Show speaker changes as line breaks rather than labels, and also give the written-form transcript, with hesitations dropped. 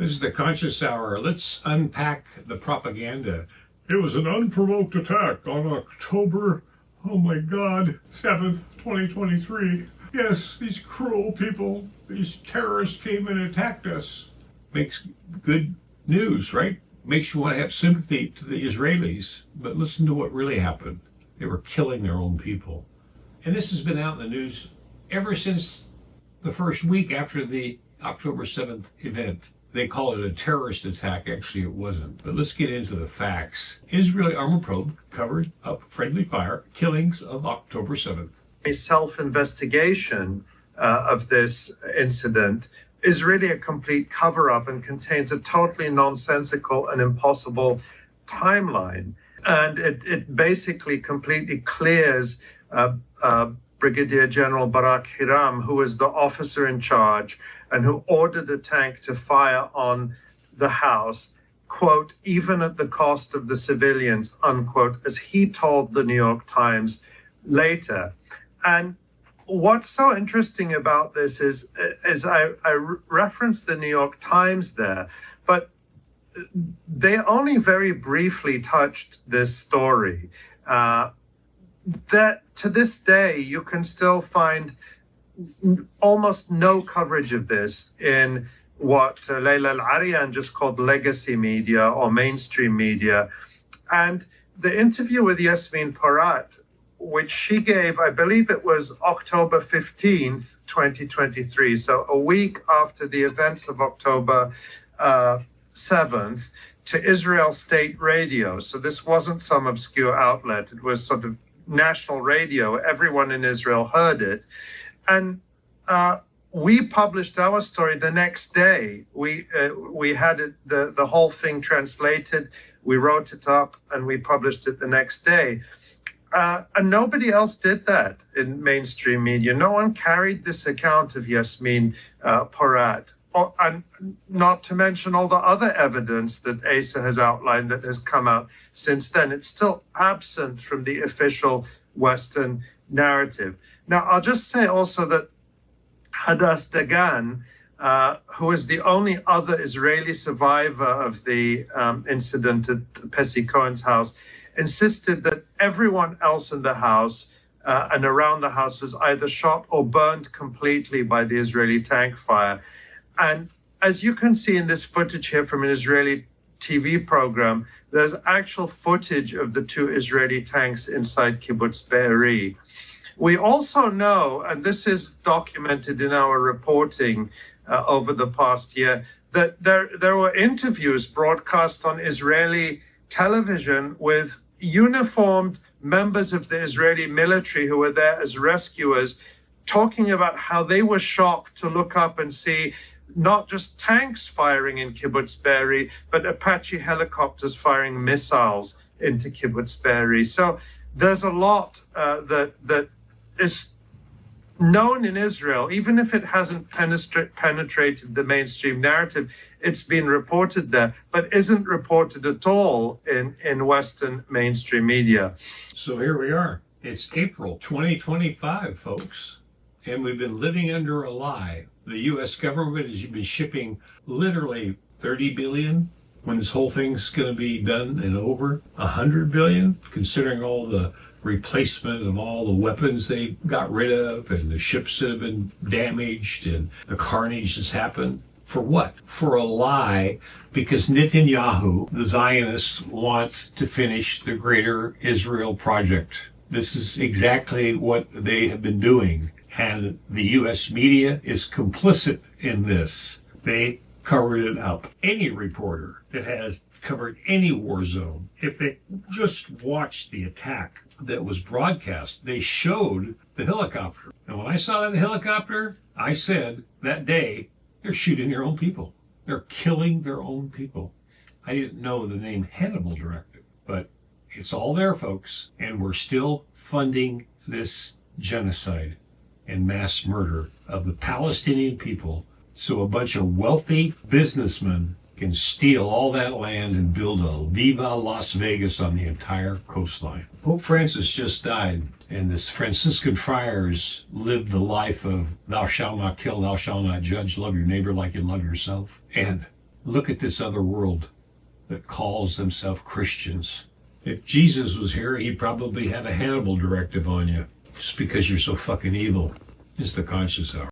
This is the Conscious Hour. Let's unpack the propaganda. It was an unprovoked attack on October, 7th, 2023. Yes, these cruel people, these terrorists came and attacked us. Makes good news, right? Makes you want to have sympathy to the Israelis. But listen to what really happened. They were killing their own people. And this has been out in the news ever since the first week after the October 7th event. They call it a terrorist attack. Actually, it wasn't. But let's get into the facts. Israeli armor probe covered up friendly fire killings of October 7th.
A self-investigation of this incident is really a complete cover-up and contains a totally nonsensical and impossible timeline. And it basically completely clears Brigadier General Barak Hiram, who was the officer in charge and who ordered a tank to fire on the house, quote, even at the cost of the civilians, unquote, as he told the New York Times later. And what's so interesting about this is I referenced the New York Times there, but they only very briefly touched this story. That to this day, you can still find almost no coverage of this in what Layla Al-Arian just called legacy media or mainstream media. And the interview with Yasmin Porat, which she gave, I believe it was October 15th, 2023, so a week after the events of October 7th, to Israel State Radio. So this wasn't some obscure outlet. It was sort of national radio. Everyone in Israel heard it. And we published our story the next day. We had it, the whole thing translated. We wrote it up and we published it the next day. And nobody else did that in mainstream media. No one carried this account of Yasmin Porat. And not to mention all the other evidence that Asa has outlined that has come out since then. It's still absent from the official Western narrative. Now, I'll just say also that Hadass Dagan, who is the only other Israeli survivor of the incident at Pessi Cohen's house, insisted that everyone else in the house and around the house was either shot or burned completely by the Israeli tank fire. And as you can see in this footage here from an Israeli TV program, there's actual footage of the two Israeli tanks inside Kibbutz Be'eri. We also know, and this is documented in our reporting over the past year, that there were interviews broadcast on Israeli television with uniformed members of the Israeli military who were there as rescuers, talking about how they were shocked to look up and see not just tanks firing in Kibbutz Be'eri, but Apache helicopters firing missiles into Kibbutz Be'eri. So there's a lot that is known in Israel, even if it hasn't penetrated the mainstream narrative. It's been reported there, but isn't reported at all in Western mainstream media.
So here we are. It's April 2025, folks, and we've been living under a lie. The U.S. government has been shipping literally 30 billion when this whole thing's going to be done and over. 100 billion, considering all the replacement of all the weapons they got rid of and the ships that have been damaged and the carnage that's happened. For what? For a lie, because Netanyahu, the Zionists, want to finish the Greater Israel Project. This is exactly what they have been doing. And the U.S. media is complicit in this. They covered it up. Any reporter that has covered any war zone, if they just watched the attack that was broadcast, they showed the helicopter. And when I saw that helicopter, I said that day, they're shooting their own people. They're killing their own people. I didn't know the name Hannibal Directive, but it's all there, folks. And we're still funding this genocide and mass murder of the Palestinian people, so a bunch of wealthy businessmen can steal all that land and build a Viva Las Vegas on the entire coastline. Pope Francis just died, and the Franciscan friars lived the life of thou shalt not kill, thou shalt not judge, love your neighbor like you love yourself. And Look at this other world that calls themselves Christians. If Jesus was here, he'd probably have a Hannibal directive on you just because you're so fucking evil. It's the Conscious Hour.